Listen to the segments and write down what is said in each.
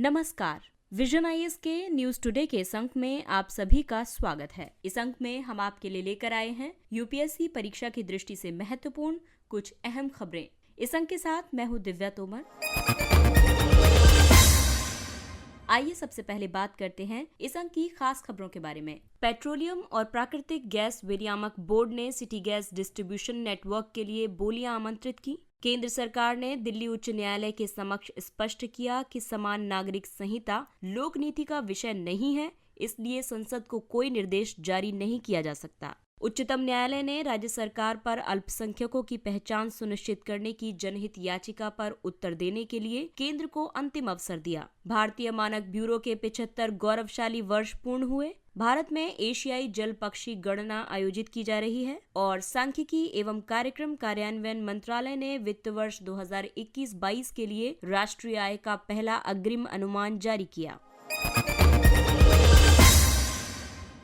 नमस्कार। Vision IAS के news today के इस अंक में आप सभी का स्वागत है। इस अंक में हम आपके लिए लेकर आए हैं यूपीएससी परीक्षा की दृष्टि से महत्वपूर्ण कुछ अहम खबरें। इस अंक के साथ मैं हूं दिव्या तोमर। आइए सबसे पहले बात करते हैं इस अंक की खास खबरों के बारे में। पेट्रोलियम और प्राकृतिक गैस विनियामक बोर्ड ने सिटी गैस डिस्ट्रीब्यूशन नेटवर्क के लिए बोलियां आमंत्रित की। केंद्र सरकार ने दिल्ली उच्च न्यायालय के समक्ष स्पष्ट किया कि समान नागरिक संहिता लोक नीति का विषय नहीं है, इसलिए संसद को कोई निर्देश जारी नहीं किया जा सकता। उच्चतम न्यायालय ने राज्य सरकार पर अल्पसंख्यकों की पहचान सुनिश्चित करने की जनहित याचिका पर उत्तर देने के लिए केंद्र को अंतिम अवसर दिया। भारतीय मानक ब्यूरो के 75 गौरवशाली वर्ष पूर्ण हुए। भारत में एशियाई जल पक्षी गणना आयोजित की जा रही है और सांख्यिकी एवं कार्यक्रम कार्यान्वयन मंत्रालय ने वित्त वर्ष 2021-22 के लिए राष्ट्रीय आय का पहला अग्रिम अनुमान जारी किया।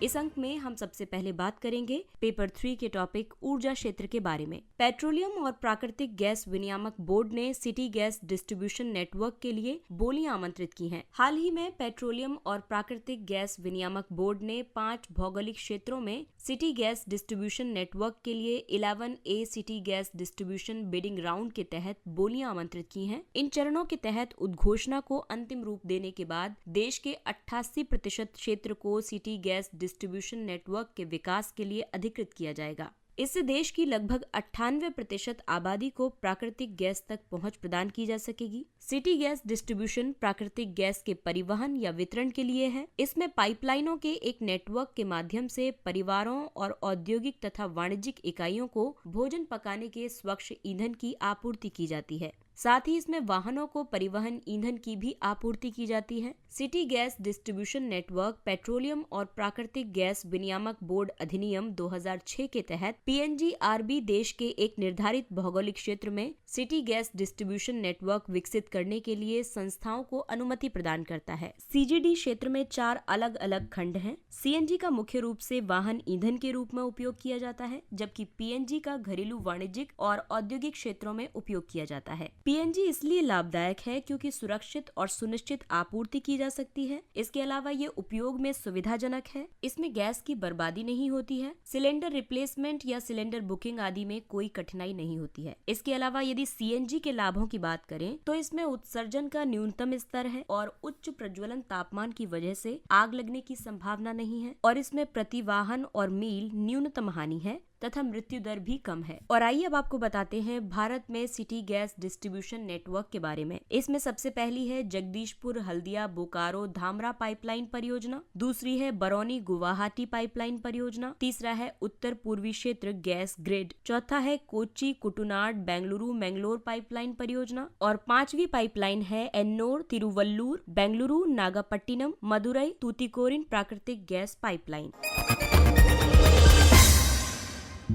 इस अंक में हम सबसे पहले बात करेंगे पेपर 3 के टॉपिक ऊर्जा क्षेत्र के बारे में। पेट्रोलियम और प्राकृतिक गैस विनियामक बोर्ड ने सिटी गैस डिस्ट्रीब्यूशन नेटवर्क के लिए बोलियां आमंत्रित की हैं। हाल ही में पेट्रोलियम और प्राकृतिक गैस विनियामक बोर्ड ने 5 भौगोलिक क्षेत्रों में सिटी गैस डिस्ट्रीब्यूशन नेटवर्क के लिए 11A city gas distribution bidding round के तहत बोलियां आमंत्रित की हैं। इन चरणों के तहत उद्घोषणा को अंतिम रूप देने के बाद देश के 88% क्षेत्र को सिटी गैस डिस्ट्रीब्यूशन नेटवर्क के विकास के लिए अधिकृत किया जाएगा। इससे देश की लगभग 98% आबादी को प्राकृतिक गैस तक पहुंच प्रदान की जा सकेगी। सिटी गैस डिस्ट्रीब्यूशन प्राकृतिक गैस के परिवहन या वितरण के लिए है। इसमें पाइपलाइनों के एक नेटवर्क के माध्यम से परिवारों और औद्योगिक तथा वाणिज्यिक इकाइयों को भोजन पकाने के स्वच्छ ईंधन की आपूर्ति की जाती है। साथ ही इसमें वाहनों को परिवहन ईंधन की भी आपूर्ति की जाती है। City gas distribution network petroleum और प्राकृतिक गैस विनियामक बोर्ड अधिनियम 2006 के तहत पीएनजीआरबी देश के एक निर्धारित भौगोलिक क्षेत्र में सिटी गैस डिस्ट्रीब्यूशन नेटवर्क विकसित करने के लिए संस्थाओं को अनुमति प्रदान करता है। सीजीडी क्षेत्र में 4 अलग अलग खंड हैं। सीएनजी का मुख्य रूप से वाहन ईंधन के रूप में उपयोग किया जाता है, जबकि पीएनजी का घरेलू वाणिज्यिक और औद्योगिक क्षेत्रों में उपयोग किया जाता है। पीएनजी इसलिए लाभदायक है क्योंकि सुरक्षित और सुनिश्चित आपूर्ति की जा सकती है। इसके अलावा ये उपयोग में सुविधाजनक है। इसमें गैस की बर्बादी नहीं होती है। सिलेंडर रिप्लेसमेंट या सिलेंडर बुकिंग आदि में कोई कठिनाई नहीं होती है। इसके अलावा यदि सीएनजी के लाभों की बात करें तो इसमें उत्सर्जन का न्यूनतम स्तर है और उच्च प्रज्वलन तापमान की वजह से आग लगने की संभावना नहीं है और इसमें प्रति वाहन और मील न्यूनतम हानि है तथा मृत्यु दर भी कम है। और आइए अब आपको बताते हैं भारत में सिटी गैस डिस्ट्रीब्यूशन नेटवर्क के बारे में। इसमें सबसे पहली है जगदीशपुर हल्दिया बोकारो धामरा पाइपलाइन परियोजना, दूसरी है बरौनी गुवाहाटी पाइपलाइन परियोजना, तीसरा है उत्तर पूर्वी क्षेत्र गैस ग्रिड, चौथा है कोच्चि कुटुनाड बेंगलुरु मैंगलोर पाइपलाइन परियोजना और 5वीं पाइपलाइन है एन्नोर तिरुवल्लूर बेंगलुरु नागापट्टिनम मदुरई तूतीकोरिन प्राकृतिक गैस पाइपलाइन।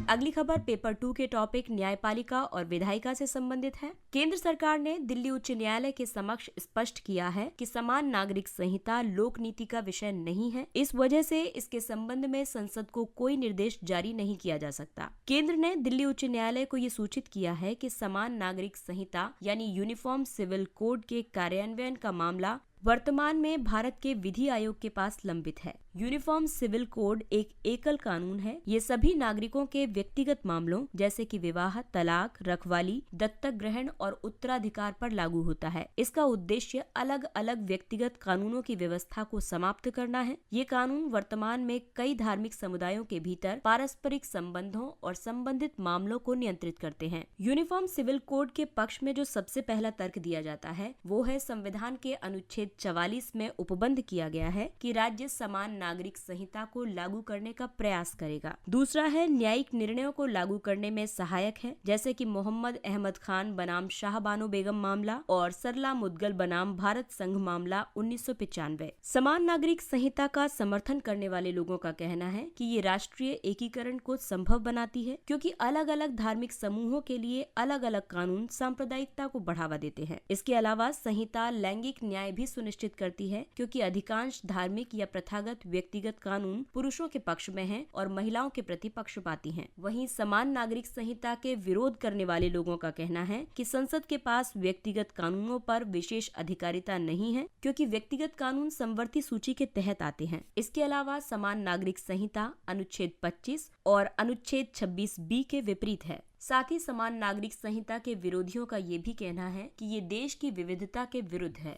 अगली खबर पेपर 2 के टॉपिक न्यायपालिका और विधायिका से संबंधित है। केंद्र सरकार ने दिल्ली उच्च न्यायालय के समक्ष स्पष्ट किया है कि समान नागरिक संहिता लोक नीति का विषय नहीं है। इस वजह से इसके संबंध में संसद को कोई निर्देश जारी नहीं किया जा सकता। केंद्र ने दिल्ली उच्च न्यायालय को ये सूचित किया है कि समान नागरिक संहिता यानी यूनिफॉर्म सिविल कोड के कार्यान्वयन का मामला वर्तमान में भारत के विधि आयोग के पास लंबित है। यूनिफॉर्म सिविल कोड एक एकल कानून है। ये सभी नागरिकों के व्यक्तिगत मामलों जैसे कि विवाह, तलाक, रखवाली, दत्तक ग्रहण और उत्तराधिकार पर लागू होता है। इसका उद्देश्य अलग अलग व्यक्तिगत कानूनों की व्यवस्था को समाप्त करना है। ये कानून वर्तमान में कई धार्मिक समुदायों के भीतर पारस्परिक संबंधों और संबंधित मामलों को नियंत्रित करते हैं। यूनिफॉर्म सिविल कोड के पक्ष में जो सबसे पहला तर्क दिया जाता है वो है संविधान के अनुच्छेद 44 में उपबंध किया गया है कि राज्य समान नागरिक संहिता को लागू करने का प्रयास करेगा। दूसरा है न्यायिक निर्णयों को लागू करने में सहायक है, जैसे कि मोहम्मद अहमद खान बनाम शाह बानो बेगम मामला और सरला मुदगल बनाम भारत संघ मामला 1995। समान नागरिक संहिता का समर्थन करने वाले लोगों का कहना है कि ये राष्ट्रीय एकीकरण को संभव बनाती है, क्योंकि अलग अलग धार्मिक समूहों के लिए अलग अलग कानून सांप्रदायिकता को बढ़ावा देते हैं। इसके अलावा संहिता लैंगिक न्याय भी सुनिश्चित करती है, क्योंकि अधिकांश धार्मिक या प्रथागत व्यक्तिगत कानून पुरुषों के पक्ष में हैं और महिलाओं के प्रति पक्षपाती हैं। वहीं समान नागरिक संहिता के विरोध करने वाले लोगों का कहना है कि संसद के पास व्यक्तिगत कानूनों पर विशेष अधिकारिता नहीं है, क्योंकि व्यक्तिगत कानून समवर्ती सूची के तहत आते हैं। इसके अलावा समान नागरिक संहिता अनुच्छेद 25 और अनुच्छेद 26B के विपरीत है। साथ ही समान नागरिक संहिता के विरोधियों का ये भी कहना है कि ये देश की विविधता के विरुद्ध है।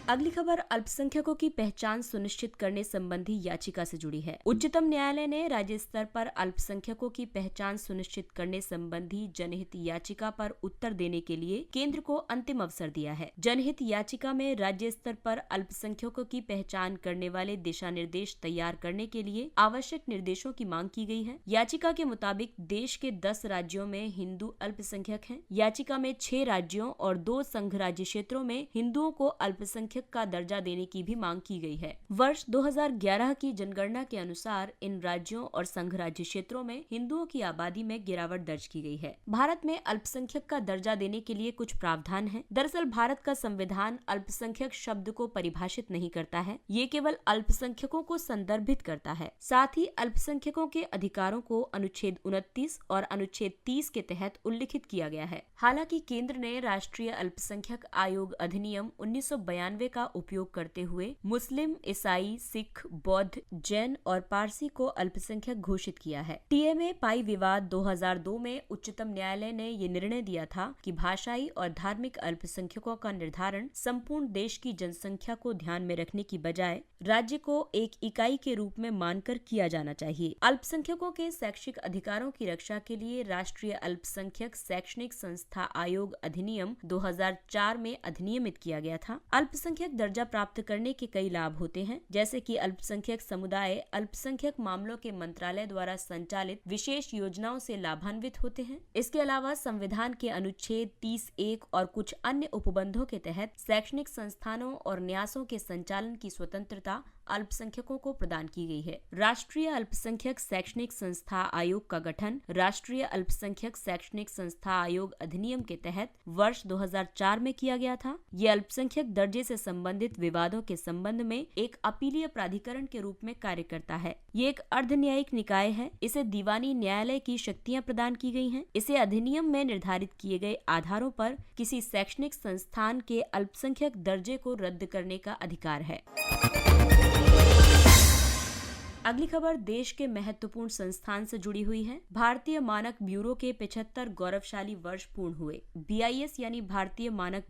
अगली खबर अल्पसंख्यकों की पहचान सुनिश्चित करने संबंधी याचिका से जुड़ी है। उच्चतम न्यायालय ने राज्य स्तर पर अल्पसंख्यकों की पहचान सुनिश्चित करने संबंधी जनहित याचिका पर उत्तर देने के लिए केंद्र को अंतिम अवसर दिया है। जनहित याचिका में राज्य स्तर पर अल्पसंख्यकों की पहचान करने वाले दिशा निर्देश तैयार करने के लिए आवश्यक निर्देशों की मांग की गई है। याचिका के मुताबिक देश के 10 राज्यों में हिंदू अल्पसंख्यक हैं। याचिका में 6 राज्यों और 2 संघ राज्य क्षेत्रों में हिंदुओं को अल्पसंख्यक का दर्जा देने की भी मांग की गई है। वर्ष 2011 की जनगणना के अनुसार इन राज्यों और संघ राज्य क्षेत्रों में हिंदुओं की आबादी में गिरावट दर्ज की गई है। भारत में अल्पसंख्यक का दर्जा देने के लिए कुछ प्रावधान हैं। दरअसल भारत का संविधान अल्पसंख्यक शब्द को परिभाषित नहीं करता है, ये केवल अल्पसंख्यकों को संदर्भित करता है। साथ ही अल्पसंख्यकों के अधिकारों को अनुच्छेद 29 और अनुच्छेद 30 के तहत उल्लिखित किया गया है। हालांकि केंद्र ने राष्ट्रीय अल्पसंख्यक आयोग अधिनियम 1992 का उपयोग करते हुए मुस्लिम, ईसाई, सिख, बौद्ध, जैन और पारसी को अल्पसंख्यक घोषित किया है। टीएमए पाई विवाद 2002 में उच्चतम न्यायालय ने ये निर्णय दिया था कि भाषाई और धार्मिक अल्पसंख्यकों का निर्धारण संपूर्ण देश की जनसंख्या को ध्यान में रखने की बजाय राज्य को एक इकाई के रूप में मानकर किया जाना चाहिए। अल्पसंख्यकों के शैक्षिक अधिकारों की रक्षा के लिए राष्ट्रीय अल्पसंख्यक शैक्षणिक संस्था आयोग अधिनियम 2004 में अधिनियमित किया गया था। अल्पसंख्यक दर्जा प्राप्त करने के कई लाभ होते हैं, जैसे कि अल्पसंख्यक समुदाय अल्पसंख्यक मामलों के मंत्रालय द्वारा संचालित विशेष योजनाओं से लाभान्वित होते हैं। इसके अलावा संविधान के अनुच्छेद 30(1) और कुछ अन्य उपबंधों के तहत शैक्षणिक संस्थानों और न्यासों के संचालन की स्वतंत्रता अल्पसंख्यकों को प्रदान की गई है। राष्ट्रीय अल्पसंख्यक शैक्षणिक संस्था आयोग का गठन राष्ट्रीय अल्पसंख्यक शैक्षणिक संस्था आयोग अधिनियम के तहत वर्ष 2004 में किया गया था। ये अल्पसंख्यक दर्जे से संबंधित विवादों के संबंध में एक अपीलीय प्राधिकरण के रूप में कार्य करता है। ये एक अर्ध न्यायिक निकाय है। इसे दीवानी न्यायालय की शक्तियां प्रदान की गई हैं। इसे अधिनियम में निर्धारित किए गए आधारों पर किसी शैक्षणिक संस्थान के अल्पसंख्यक दर्जे को रद्द करने का अधिकार है। अगली खबर देश के महत्वपूर्ण संस्थान से जुड़ी हुई है। भारतीय मानक ब्यूरो के 75 गौरवशाली वर्ष पूर्ण हुए। BIS यानी भारतीय मानक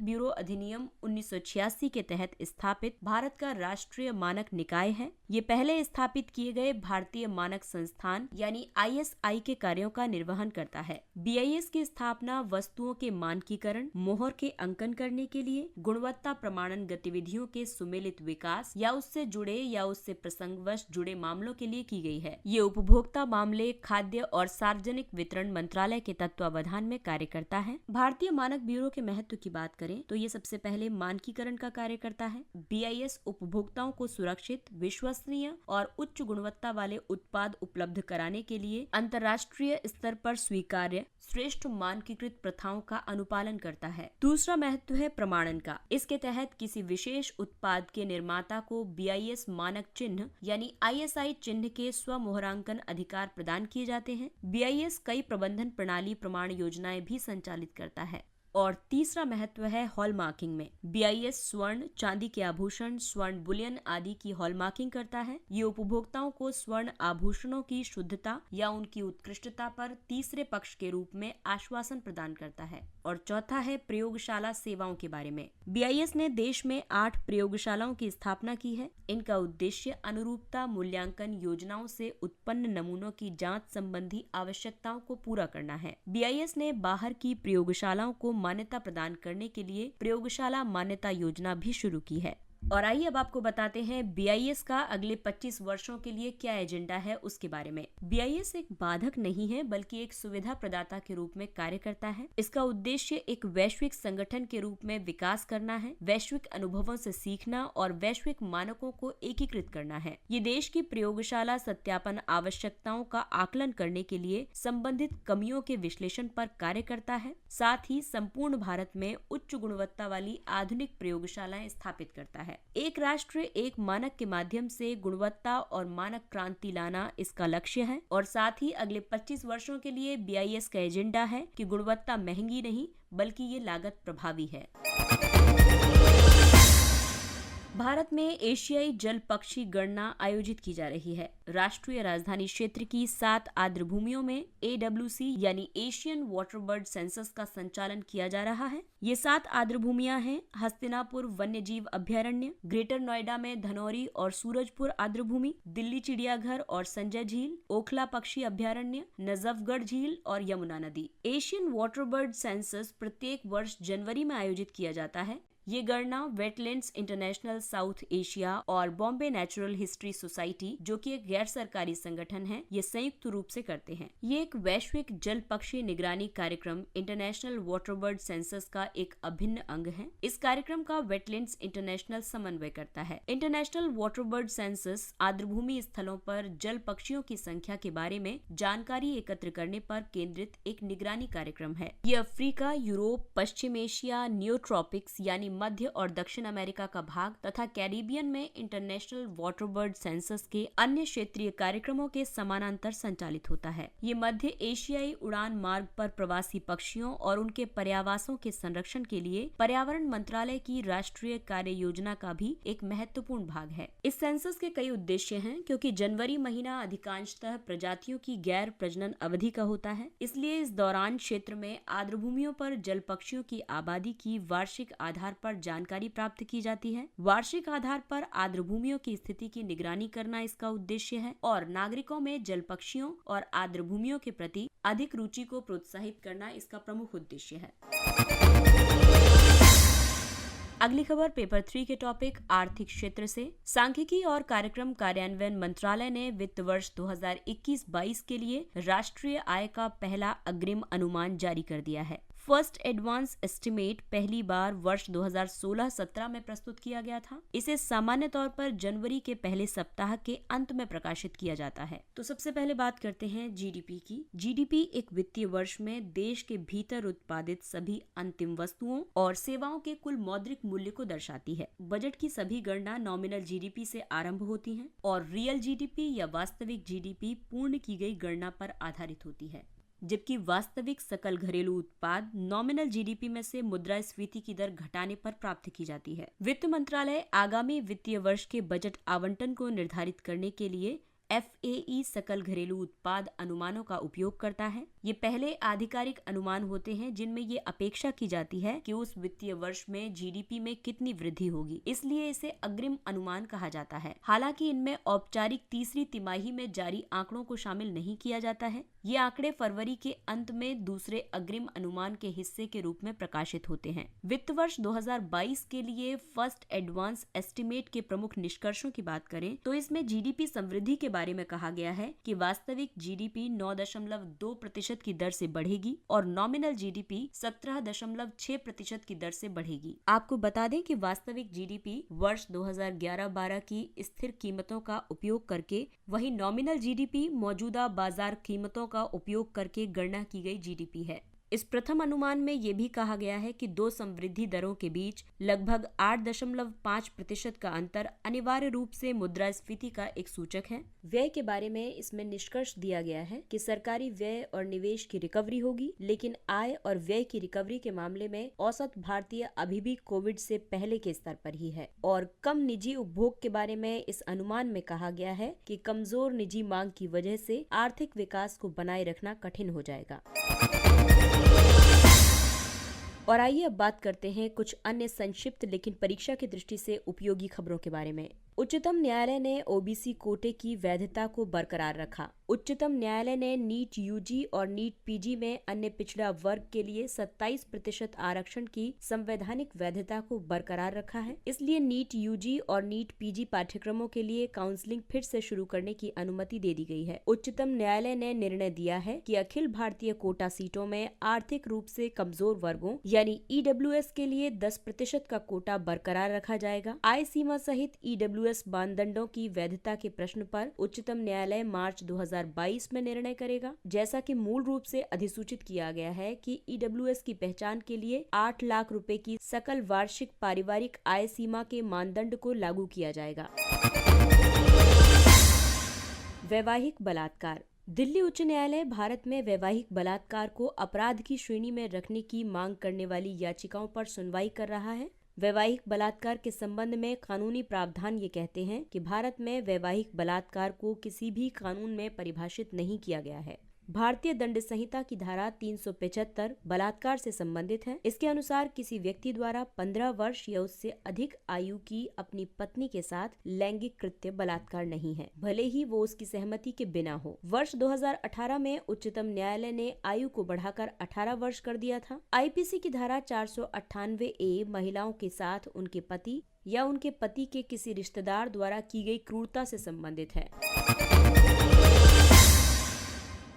ब्यूरो अधिनियम 1986 के तहत स्थापित भारत का राष्ट्रीय मानक निकाय है। ये पहले स्थापित किए गए भारतीय मानक संस्थान यानी ISI के कार्यों का निर्वहन करता है। BIS की स्थापना वस्तुओं के मानकीकरण, मोहर के अंकन करने के लिए, गुणवत्ता प्रमाणन गतिविधियों के सुमेलित विकास या उससे जुड़े या उससे प्रसंगवश जुड़े मामलों के लिए की गई है। ये उपभोक्ता मामले, खाद्य और सार्वजनिक वितरण मंत्रालय के तत्वावधान में कार्य करता है। भारतीय मानक ब्यूरो के महत्व की बात करें तो ये सबसे पहले मानकीकरण का कार्य करता है। BIS उपभोक्ताओं को सुरक्षित, विश्वसनीय और उच्च गुणवत्ता वाले उत्पाद उपलब्ध कराने के लिए अंतर्राष्ट्रीय स्तर पर स्वीकार्य श्रेष्ठ मानकीकृत प्रथाओं का अनुपालन करता है। दूसरा महत्व है प्रमाणन का। इसके तहत किसी विशेष उत्पाद के निर्माता को BIS मानक चिन्ह यानी ISI चिन्ह के स्वमोहरांकन अधिकार प्रदान किए जाते हैं। BIS कई प्रबंधन प्रणाली प्रमाण योजनाएं भी संचालित करता है। और तीसरा महत्व है हॉलमार्किंग में। BIS स्वर्ण, चांदी के आभूषण, स्वर्ण बुलियन आदि की हॉलमार्किंग करता है। ये उपभोक्ताओं को स्वर्ण आभूषणों की शुद्धता या उनकी उत्कृष्टता पर तीसरे पक्ष के रूप में आश्वासन प्रदान करता है। और चौथा है प्रयोगशाला सेवाओं के बारे में। BIS ने देश में 8 प्रयोगशालाओं की स्थापना की है। इनका उद्देश्य अनुरूपता मूल्यांकन योजनाओं से उत्पन्न नमूनों की जांच संबंधी आवश्यकताओं को पूरा करना है। BIS ने बाहर की प्रयोगशालाओं को मान्यता प्रदान करने के लिए प्रयोगशाला मान्यता योजना भी शुरू की है। और आइए अब आपको बताते हैं BIS का अगले 25 वर्षों के लिए क्या एजेंडा है उसके बारे में। BIS एक बाधक नहीं है बल्कि एक सुविधा प्रदाता के रूप में कार्य करता है। इसका उद्देश्य एक वैश्विक संगठन के रूप में विकास करना है, वैश्विक अनुभवों से सीखना और वैश्विक मानकों को एकीकृत करना है। ये देश की प्रयोगशाला सत्यापन आवश्यकताओं का आकलन करने के लिए संबंधित कमियों के विश्लेषण पर कार्य करता है, साथ ही संपूर्ण भारत में उच्च गुणवत्ता वाली आधुनिक प्रयोगशालाएं स्थापित करता है। एक राष्ट्र एक मानक के माध्यम से गुणवत्ता और मानक क्रांति लाना इसका लक्ष्य है और साथ ही अगले 25 वर्षों के लिए BIS का एजेंडा है कि गुणवत्ता महंगी नहीं बल्कि ये लागत प्रभावी है। भारत में एशियाई जल पक्षी गणना आयोजित की जा रही है। राष्ट्रीय राजधानी क्षेत्र की 7 आर्द्र भूमियों में AWC यानी एशियन वाटर बर्ड सेंसस का संचालन किया जा रहा है। ये 7 आर्द्र भूमियां हैं हस्तिनापुर वन्य जीव अभ्यारण्य, ग्रेटर नोएडा में धनौरी और सूरजपुर आर्द्र भूमि, दिल्ली चिड़ियाघर और संजय झील, ओखला पक्षी अभ्यारण्य, नजफगढ़ झील और यमुना नदी। एशियन वाटर बर्ड सेंसस प्रत्येक वर्ष जनवरी में आयोजित किया जाता है। ये गणना वेटलैंड्स इंटरनेशनल साउथ एशिया और बॉम्बे नेचुरल हिस्ट्री सोसाइटी, जो कि एक गैर सरकारी संगठन है, ये संयुक्त रूप से करते हैं। ये एक वैश्विक जल पक्षी निगरानी कार्यक्रम इंटरनेशनल वाटर बर्ड सेंसस का एक अभिन्न अंग है। इस कार्यक्रम का वेटलैंड्स इंटरनेशनल समन्वय करता है। इंटरनेशनल वाटर बर्ड सेंसस आर्द्रभूमि स्थलों पर जल पक्षियों की संख्या के बारे में जानकारी एकत्र करने पर केंद्रित एक निगरानी कार्यक्रम है। ये अफ्रीका, यूरोप, पश्चिम एशिया, नियोट्रॉपिक्स यानी मध्य और दक्षिण अमेरिका का भाग तथा कैरिबियन में इंटरनेशनल वाटर बर्ड सेंसस के अन्य क्षेत्रीय कार्यक्रमों के समानांतर संचालित होता है। ये मध्य एशियाई उड़ान मार्ग पर प्रवासी पक्षियों और उनके पर्यावासों के संरक्षण के लिए पर्यावरण मंत्रालय की राष्ट्रीय कार्य योजना का भी एक महत्वपूर्ण भाग है। इस सेंसस के कई उद्देश्य हैं, क्योंकि जनवरी महीना अधिकांशतः प्रजातियों की गैर प्रजनन अवधि का होता है, इसलिए इस दौरान क्षेत्र में आर्द्रभूमियों पर जल पक्षियों की आबादी की वार्षिक आधार पर जानकारी प्राप्त की जाती है। वार्षिक आधार पर आर्द्रभूमियों की स्थिति की निगरानी करना इसका उद्देश्य है और नागरिकों में जल पक्षियों और आर्द्रभूमियों के प्रति अधिक रुचि को प्रोत्साहित करना इसका प्रमुख उद्देश्य है। अगली खबर पेपर 3 के टॉपिक आर्थिक क्षेत्र से। सांख्यिकी और कार्यक्रम कार्यान्वयन मंत्रालय ने वित्त वर्ष 2021-22 के लिए राष्ट्रीय आय का पहला अग्रिम अनुमान जारी कर दिया है। फर्स्ट एडवांस एस्टिमेट पहली बार वर्ष 2016-17 में प्रस्तुत किया गया था। इसे सामान्य तौर पर जनवरी के पहले सप्ताह के अंत में प्रकाशित किया जाता है। तो सबसे पहले बात करते हैं GDP की। GDP एक वित्तीय वर्ष में देश के भीतर उत्पादित सभी अंतिम वस्तुओं और सेवाओं के कुल मौद्रिक मूल्य को दर्शाती है। बजट की सभी गणना नॉमिनल GDP से आरंभ होती हैं और रियल GDP या वास्तविक GDP पूर्ण की गई गणना पर आधारित होती है, जबकि वास्तविक सकल घरेलू उत्पाद नॉमिनल GDP में से मुद्रास्फीति की दर घटाने पर प्राप्त की जाती है। वित्त मंत्रालय आगामी वित्तीय वर्ष के बजट आवंटन को निर्धारित करने के लिए FAE सकल घरेलू उत्पाद अनुमानों का उपयोग करता है। ये पहले आधिकारिक अनुमान होते हैं जिनमें ये अपेक्षा की जाती है कि उस वित्तीय वर्ष में GDP में कितनी वृद्धि होगी, इसलिए इसे अग्रिम अनुमान कहा जाता है। हालांकि इनमें औपचारिक तीसरी तिमाही में जारी आंकड़ों को शामिल नहीं किया जाता है। ये आंकड़े फरवरी के अंत में दूसरे अग्रिम अनुमान के हिस्से के रूप में प्रकाशित होते हैं। वित्त वर्ष 2022 के लिए फर्स्ट एडवांस एस्टिमेट के प्रमुख निष्कर्षों की बात करें तो इसमें GDP समृद्धि के बारे में कहा गया है कि वास्तविक GDP 9.2% की दर से बढ़ेगी और नॉमिनल GDP 17.6% की दर से बढ़ेगी। आपको बता दें कि वास्तविक GDP वर्ष 2011-12 की स्थिर कीमतों का उपयोग करके, वही नॉमिनल GDP मौजूदा बाजार कीमतों का उपयोग करके गणना की गई GDP है। इस प्रथम अनुमान में ये भी कहा गया है कि दो समृद्धि दरों के बीच लगभग 8.5% का अंतर अनिवार्य रूप से मुद्रास्फीति का एक सूचक है। व्यय के बारे में इसमें निष्कर्ष दिया गया है कि सरकारी व्यय और निवेश की रिकवरी होगी, लेकिन आय और व्यय की रिकवरी के मामले में औसत भारतीय अभी भी कोविड से पहले के स्तर पर ही है। और कम निजी उपभोग के बारे में इस अनुमान में कहा गया है कि कमजोर निजी मांग की वजह से आर्थिक विकास को बनाए रखना कठिन हो जाएगा। और आइए अब बात करते हैं कुछ अन्य संक्षिप्त लेकिन परीक्षा की दृष्टि से उपयोगी खबरों के बारे में। उच्चतम न्यायालय ने ओबीसी कोटे की वैधता को बरकरार रखा। उच्चतम न्यायालय ने नीट यूजी और नीट पीजी में अन्य पिछड़ा वर्ग के लिए 27% आरक्षण की संवैधानिक वैधता को बरकरार रखा है। इसलिए नीट यूजी और नीट पीजी पाठ्यक्रमों के लिए काउंसलिंग फिर से शुरू करने की अनुमति दे दी गई है। उच्चतम न्यायालय ने निर्णय दिया है कि अखिल भारतीय कोटा सीटों में आर्थिक रूप से कमजोर वर्गों यानी ईडब्ल्यूएस के लिए 10% का कोटा बरकरार रखा जाएगा। आय सीमा सहित ईडब्ल्यूएस मानदंडों की वैधता के प्रश्न पर उच्चतम न्यायालय मार्च 2022 में निर्णय करेगा। जैसा कि मूल रूप से अधिसूचित किया गया है कि ईडब्ल्यूएस की पहचान के लिए 8 लाख रुपए की सकल वार्षिक पारिवारिक आय सीमा के मानदंड को लागू किया जाएगा। वैवाहिक बलात्कार। दिल्ली उच्च न्यायालय भारत में वैवाहिक बलात्कार को अपराध की श्रेणी में रखने की मांग करने वाली याचिकाओं पर सुनवाई कर रहा है। वैवाहिक बलात्कार के संबंध में कानूनी प्रावधान ये कहते हैं कि भारत में वैवाहिक बलात्कार को किसी भी कानून में परिभाषित नहीं किया गया है। भारतीय दंड संहिता की धारा 375 बलात्कार से संबंधित है। इसके अनुसार किसी व्यक्ति द्वारा 15 वर्ष या उससे अधिक आयु की अपनी पत्नी के साथ लैंगिक कृत्य बलात्कार नहीं है, भले ही वो उसकी सहमति के बिना हो। वर्ष 2018 में उच्चतम न्यायालय ने आयु को बढ़ाकर 18 वर्ष कर दिया था। आईपीसी की धारा 498A महिलाओं के साथ उनके पति या उनके पति के किसी रिश्तेदार द्वारा की गई क्रूरता से संबंधित है।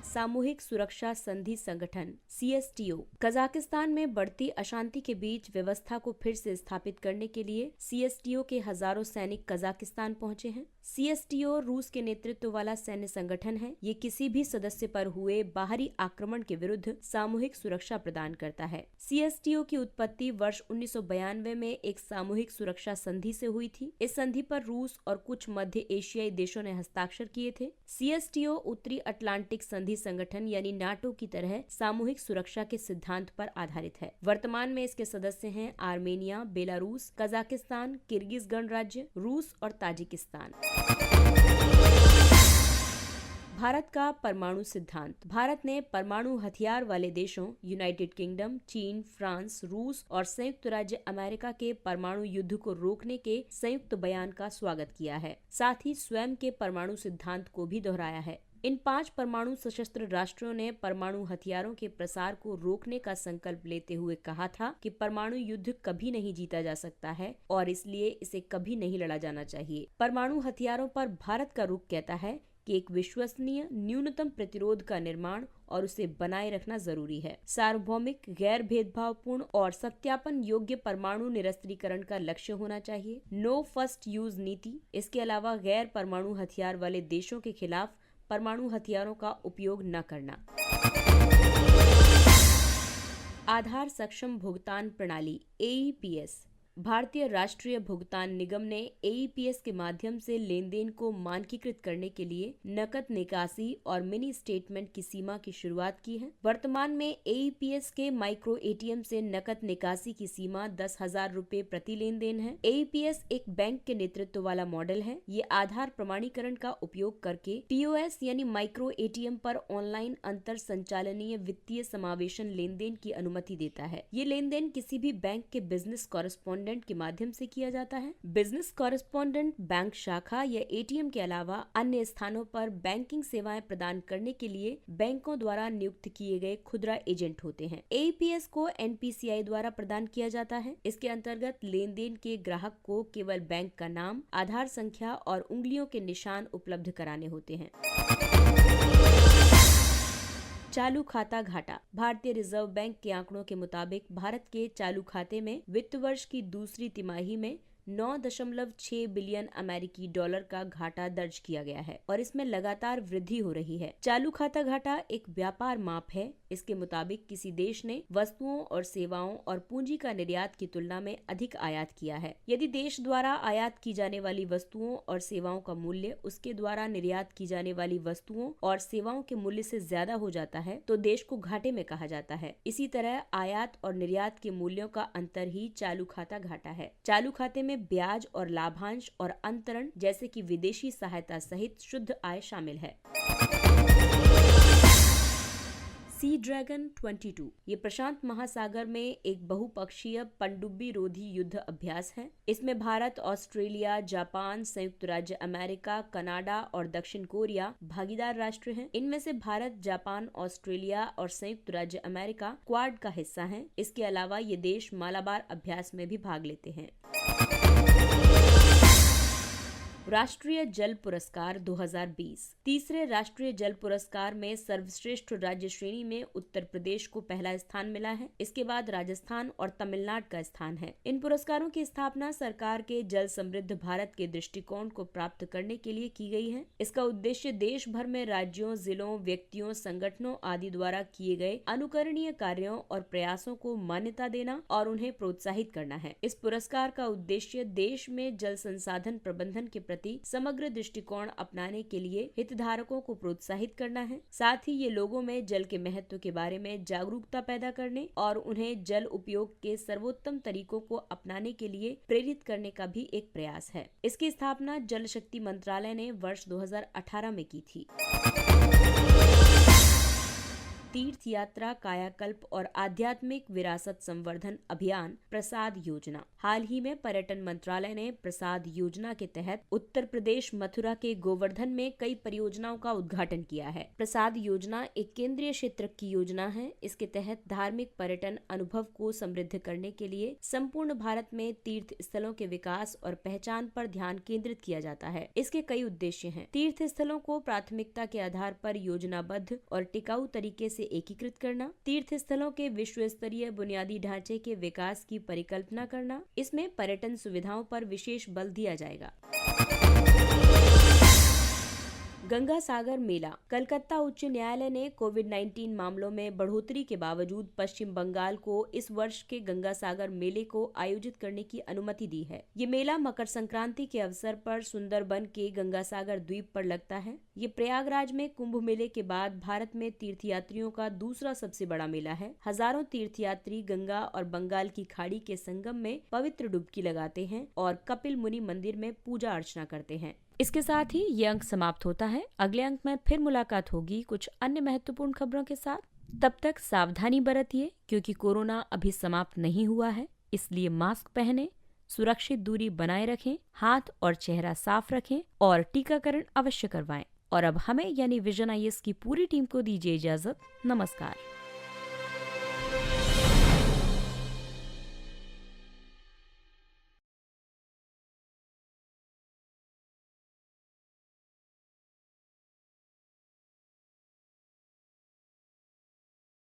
सामूहिक सुरक्षा संधि संगठन CSTO कजाकिस्तान में बढ़ती अशांति के बीच व्यवस्था को फिर से स्थापित करने के लिए CSTO के हजारों सैनिक कजाकिस्तान पहुंचे हैं। CSTO रूस के नेतृत्व वाला सैन्य संगठन है। ये किसी भी सदस्य पर हुए बाहरी आक्रमण के विरुद्ध सामूहिक सुरक्षा प्रदान करता है। CSTO की उत्पत्ति वर्ष 1992 में एक सामूहिक सुरक्षा संधि से हुई थी। इस संधि पर रूस और कुछ मध्य एशियाई देशों ने हस्ताक्षर किए थे। CSTO उत्तरी अटलांटिक संधि संगठन यानी नाटो की तरह सामूहिक सुरक्षा के सिद्धांत पर आधारित है। वर्तमान में इसके सदस्य हैं आर्मेनिया, बेलारूस, कजाकिस्तान, किर्गिज गणराज्य, रूस और ताजिकिस्तान। भारत का परमाणु सिद्धांत। भारत ने परमाणु हथियार वाले देशों यूनाइटेड किंगडम, चीन, फ्रांस, रूस और संयुक्त राज्य अमेरिका के परमाणु युद्ध को रोकने के संयुक्त बयान का स्वागत किया है। साथ ही स्वयं के परमाणु सिद्धांत को भी दोहराया है। इन 5 परमाणु सशस्त्र राष्ट्रों ने परमाणु हथियारों के प्रसार को रोकने का संकल्प लेते हुए कहा था कि परमाणु युद्ध कभी नहीं जीता जा सकता है और इसलिए इसे कभी नहीं लड़ा जाना चाहिए। परमाणु हथियारों पर भारत का रुख कहता है कि एक विश्वसनीय न्यूनतम प्रतिरोध का निर्माण और उसे बनाए रखना जरूरी है। सार्वभौमिक, गैर भेदभावपूर्ण और सत्यापन योग्य परमाणु निरस्त्रीकरण का लक्ष्य होना चाहिए। नो फर्स्ट यूज नीति। इसके अलावा गैर परमाणु हथियार वाले देशों के खिलाफ परमाणु हथियारों का उपयोग न करना। आधार सक्षम भुगतान प्रणाली AEPS। भारतीय राष्ट्रीय भुगतान निगम ने AEPS के माध्यम से लेन देन को मानकीकृत करने के लिए नकद निकासी और मिनी स्टेटमेंट की सीमा की शुरुआत की है। वर्तमान में AEPS के माइक्रो ATM से नकद निकासी की सीमा 10,000 रुपए प्रति लेन देन है। AEPS एक बैंक के नेतृत्व वाला मॉडल है। ये आधार प्रमाणीकरण का उपयोग करके POS यानी माइक्रो ATM पर ऑनलाइन अंतर संचालनीय वित्तीय समावेशन लेन देन की अनुमति देता है। ये लेन देन किसी भी बैंक के बिजनेस कॉरेस्पॉन्डेंट के माध्यम से किया जाता है। बिजनेस कॉरेस्पॉन्डेंट बैंक शाखा या ATM के अलावा अन्य स्थानों पर बैंकिंग सेवाएं प्रदान करने के लिए बैंकों द्वारा नियुक्त किए गए खुदरा एजेंट होते हैं। AEPS को NPCI द्वारा प्रदान किया जाता है। इसके अंतर्गत लेन देन के ग्राहक को केवल बैंक का नाम, आधार संख्या और उंगलियों के निशान उपलब्ध कराने होते हैं। चालू खाता घाटा। भारतीय रिजर्व बैंक के आंकड़ों के मुताबिक भारत के चालू खाते में वित्त वर्ष की दूसरी तिमाही में 9.6 बिलियन अमेरिकी डॉलर का घाटा दर्ज किया गया है और इसमें लगातार वृद्धि हो रही है। चालू खाता घाटा एक व्यापार माप है। इसके मुताबिक किसी देश ने वस्तुओं और सेवाओं और पूंजी का निर्यात की तुलना में अधिक आयात किया है। यदि देश द्वारा आयात की जाने वाली वस्तुओं और सेवाओं का मूल्य उसके द्वारा निर्यात की जाने वाली वस्तुओं और सेवाओं के मूल्य से ज्यादा हो जाता है तो देश को घाटे में कहा जाता है। इसी तरह आयात और निर्यात के मूल्यों का अंतर ही चालू खाता घाटा है। चालू खाते में ब्याज और लाभांश और अंतरण जैसे कि विदेशी सहायता सहित शुद्ध आय शामिल है। सी ड्रैगन 22 ये प्रशांत महासागर में एक बहुपक्षीय पनडुब्बी रोधी युद्ध अभ्यास है। इसमें भारत, ऑस्ट्रेलिया, जापान, संयुक्त राज्य अमेरिका, कनाडा और दक्षिण कोरिया भागीदार राष्ट्र हैं। इनमें से भारत, जापान, ऑस्ट्रेलिया और संयुक्त राज्य अमेरिका क्वाड का हिस्सा हैं। इसके अलावा ये देश मालाबार अभ्यास में भी भाग लेते हैं। राष्ट्रीय जल पुरस्कार 2020। तीसरे राष्ट्रीय जल पुरस्कार में सर्वश्रेष्ठ राज्य श्रेणी में उत्तर प्रदेश को पहला स्थान मिला है। इसके बाद राजस्थान और तमिलनाडु का स्थान है। इन पुरस्कारों की स्थापना सरकार के जल समृद्ध भारत के दृष्टिकोण को प्राप्त करने के लिए की गई है। इसका उद्देश्य देश भर में राज्यों, जिलों, व्यक्तियों, संगठनों आदि द्वारा किए गए अनुकरणीय कार्यों और प्रयासों को मान्यता देना और उन्हें प्रोत्साहित करना है। इस पुरस्कार का उद्देश्य देश में जल संसाधन प्रबंधन के प्रति समग्र दृष्टिकोण अपनाने के लिए हितधारकों को प्रोत्साहित करना है। साथ ही ये लोगों में जल के महत्व के बारे में जागरूकता पैदा करने और उन्हें जल उपयोग के सर्वोत्तम तरीकों को अपनाने के लिए प्रेरित करने का भी एक प्रयास है। इसकी स्थापना जल शक्ति मंत्रालय ने वर्ष 2018 में की थी। तीर्थ यात्रा, कायाकल्प और आध्यात्मिक विरासत संवर्धन अभियान प्रसाद योजना। हाल ही में पर्यटन मंत्रालय ने प्रसाद योजना के तहत उत्तर प्रदेश मथुरा के गोवर्धन में कई परियोजनाओं का उद्घाटन किया है। प्रसाद योजना एक केंद्रीय क्षेत्र की योजना है। इसके तहत धार्मिक पर्यटन अनुभव को समृद्ध करने के लिए संपूर्ण भारत में तीर्थ स्थलों के विकास और पहचान पर ध्यान केंद्रित किया जाता है। इसके कई उद्देश्य हैं। तीर्थ स्थलों को प्राथमिकता के आधार पर योजनाबद्ध और टिकाऊ तरीके से एकीकृत करना, तीर्थ स्थलों के विश्व स्तरीय बुनियादी ढांचे के विकास की परिकल्पना करना। इसमें पर्यटन सुविधाओं पर विशेष बल दिया जाएगा। गंगा सागर मेला। कलकत्ता उच्च न्यायालय ने कोविड-19 मामलों में बढ़ोतरी के बावजूद पश्चिम बंगाल को इस वर्ष के गंगा सागर मेले को आयोजित करने की अनुमति दी है। ये मेला मकर संक्रांति के अवसर पर सुंदरबन के गंगा सागर द्वीप पर लगता है। ये प्रयागराज में कुंभ मेले के बाद भारत में तीर्थयात्रियों का दूसरा सबसे बड़ा मेला है। हजारों तीर्थयात्री गंगा और बंगाल की खाड़ी के संगम में पवित्र डुबकी लगाते हैं और कपिल मुनि मंदिर में पूजा अर्चना करते हैं। इसके साथ ही ये अंक समाप्त होता है। अगले अंक में फिर मुलाकात होगी कुछ अन्य महत्वपूर्ण खबरों के साथ। तब तक सावधानी बरतिए, क्योंकि कोरोना अभी समाप्त नहीं हुआ है। इसलिए मास्क पहने, सुरक्षित दूरी बनाए रखें, हाथ और चेहरा साफ रखें और टीकाकरण अवश्य करवाएं। और अब हमें यानी विजन IAS की पूरी टीम को दीजिए इजाजत। नमस्कार।